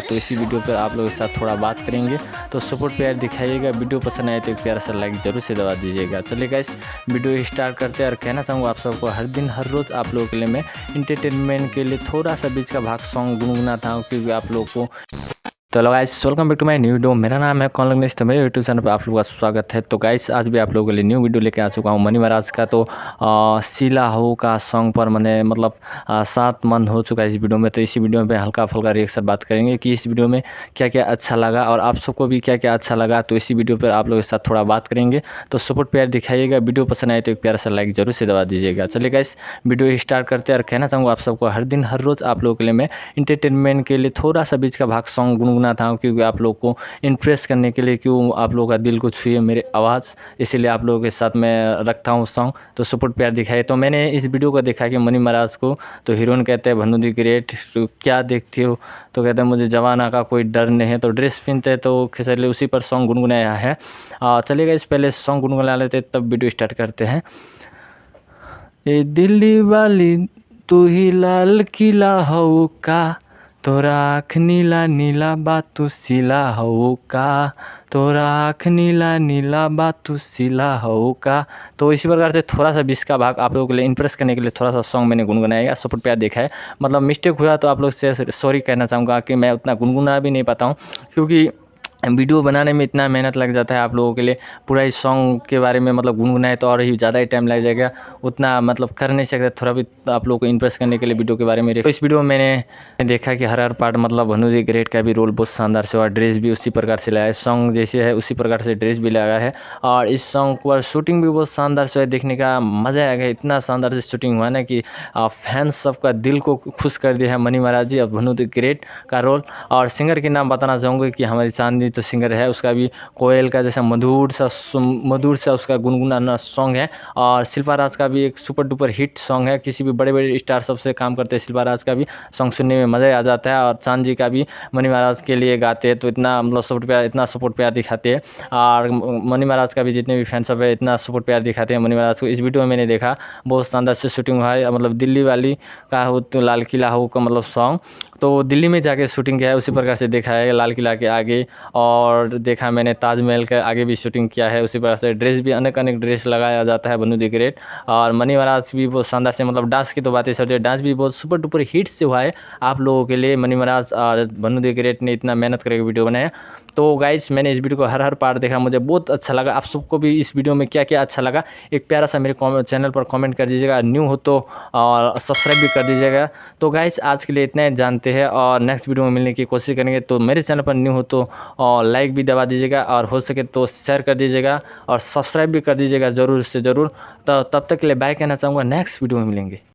तो इसी वीडियो पर आप लोगों के साथ थोड़ा बात करेंगे। तो सपोर्ट प्यार दिखाइएगा। वीडियो पसंद आए तो एक प्यारा सा लाइक जरूर से दबा दीजिएगा। चलिए गाइस वीडियो स्टार्ट करते हैं। और कहना चाहूँगा आप सबको, हर दिन हर रोज़ आप लोगों के लिए मैं इंटरटेनमेंट के लिए थोड़ा सा बीच का भाग सॉन्ग गुनगुनाता हूँ, क्योंकि आप लोगों को तो hello guys, welcome back to my new video. मेरा नाम है कौन लग्नेश, तो मेरे यूट्यूब चैनल पर आप लोगों का स्वागत है। तो गाइस आज भी आप लोगों के लिए न्यू वीडियो लेके आ चुका हूँ मनी महाराज का। तो सीला हो का सॉन्ग पर मैंने 7 मंथ हो चुका है इस वीडियो में। तो इसी वीडियो में हल्का फुल्का रिएक्शन बात करेंगे कि इस वीडियो में क्या क्या अच्छा लगा और आप सबको भी क्या क्या अच्छा लगा। तो इसी वीडियो पर आप लोगों के साथ थोड़ा बात करेंगे। तो सपोर्ट प्यार दिखाइएगा। वीडियो पसंद आए तो एक प्यारा सा लाइक जरूर से दबा दीजिएगा। चलिए गाइस वीडियो स्टार्ट करते हैं। और कहना चाहूँगा आप सबको, हर दिन हर रोज़ आप लोगों के लिए मैं इंटरटेनमेंट के लिए थोड़ा सा बीच का भाग सॉन्ग गुनगुनाता हूँ, क्योंकि आप लोग को इम्प्रेस करने के लिए, क्यों आप लोगों का दिल को छुए मेरे आवाज़, इसीलिए आप लोगों के साथ मैं रखता हूँ सॉन्ग। तो सपोर्ट प्यार दिखाए। तो मैंने इस वीडियो को देखा कि मनी महाराज को तो हीरोइन कहते हैं भन्नू दी ग्रेट, तो क्या देखती हो, तो कहते हैं मुझे जवाना का कोई डर नहीं है। तो ड्रेस पहनते हैं, तो खिसले उसी पर सॉन्ग गुनगुनाया है। चलिएगा इस पहले सॉन्ग गुनगुना लेते तब वीडियो स्टार्ट करते हैं। ए दिल्ली वाली तू ही लाल किला हो का, तोरा आँख नीला नीला बातू सिला हो का, तोरा आँख नीला नीला बातू सिला हो का। तो इसी प्रकार से थोड़ा सा बीच का भाग आप लोगों के लिए इंप्रेस करने के लिए थोड़ा सा सॉन्ग मैंने गुनगुनाया। सपोर्ट प्यार देखा है। मिस्टेक हुआ तो आप लोग से सॉरी कहना चाहूँगा कि मैं उतना गुनगुना भी नहीं पाता हूँ, क्योंकि वीडियो बनाने में इतना मेहनत लग जाता है। आप लोगों के लिए पूरा इस सॉन्ग के बारे में गुनगुनाए तो और ही ज़्यादा ही टाइम लग जाएगा, उतना कर नहीं सकते। थोड़ा भी आप लोगों को इंप्रेस करने के लिए वीडियो के बारे में तो इस वीडियो में मैंने देखा कि हर पार्ट भन्नू दी ग्रेट का भी रोल बहुत शानदार से हुआ। ड्रेस भी उसी प्रकार से लगाया है, सॉन्ग जैसे है उसी प्रकार से ड्रेस भी लगा है। और इस सॉन्ग पर शूटिंग भी बहुत शानदार से है, देखने का मज़ा आएगा। इतना शानदार से शूटिंग हुआ ना कि फैंस सबका दिल को खुश कर दिया है मनी महाराज जी और भन्नू दी ग्रेट का रोल। और सिंगर के नाम बताना चाहूँगी कि हमारी चांदनी तो सिंगर है, उसका भी कोयल का जैसा मधुर सा उसका गुनगुनाना सॉन्ग है। और शिल्पा राज का भी एक सुपर डुपर हिट सॉन्ग है। किसी भी बड़े बड़े स्टार सबसे काम करते हैं, शिल्पा राज का भी सॉन्ग सुनने में मज़ा आ जाता है। और चांद जी का भी मनी महाराज के लिए गाते हैं, तो इतना सपोर्ट प्यार दिखाते हैं। और मनी महाराज का भी जितने भी फैन सब है इतना सपोर्ट प्यार दिखाते हैं मनी महाराज को। इस वीडियो में मैंने देखा बहुत शानदार से शूटिंग हुआ है। दिल्ली वाली का हो तो लाल किला हो का सॉन्ग तो दिल्ली में जाके शूटिंग किया है, उसी प्रकार से देखा है लाल किला के आगे। और देखा मैंने ताजमहल के आगे भी शूटिंग किया है, उसी प्रकार से ड्रेस भी अनेक ड्रेस लगाया जाता है भन्नू दी ग्रेट। और मनी महाराज भी बहुत शानदार से डांस की तो बातें छोड़िए, डांस भी बहुत सुपर डुपर हिट से हुआ है आप लोगों के लिए। मनी महाराज और भन्नू दी ग्रेट ने इतना मेहनत करके वीडियो बनाया। तो गाइस मैंने इस वीडियो को हर पार्ट देखा, मुझे बहुत अच्छा लगा। आप सबको भी इस वीडियो में क्या क्या अच्छा लगा एक प्यारा सा मेरे चैनल पर कमेंट कर दीजिएगा। न्यू हो तो और सब्सक्राइब भी कर दीजिएगा। तो गाइस आज के लिए इतना ही जानते हैं, और नेक्स्ट वीडियो में मिलने की कोशिश करेंगे। तो मेरे चैनल पर न्यू हो तो लाइक भी दबा दीजिएगा, और हो सके तो शेयर कर दीजिएगा, और सब्सक्राइब भी कर दीजिएगा ज़रूर से ज़रूर। तो तब तक के लिए बाय कहना चाहूँगा, नेक्स्ट वीडियो में मिलेंगे।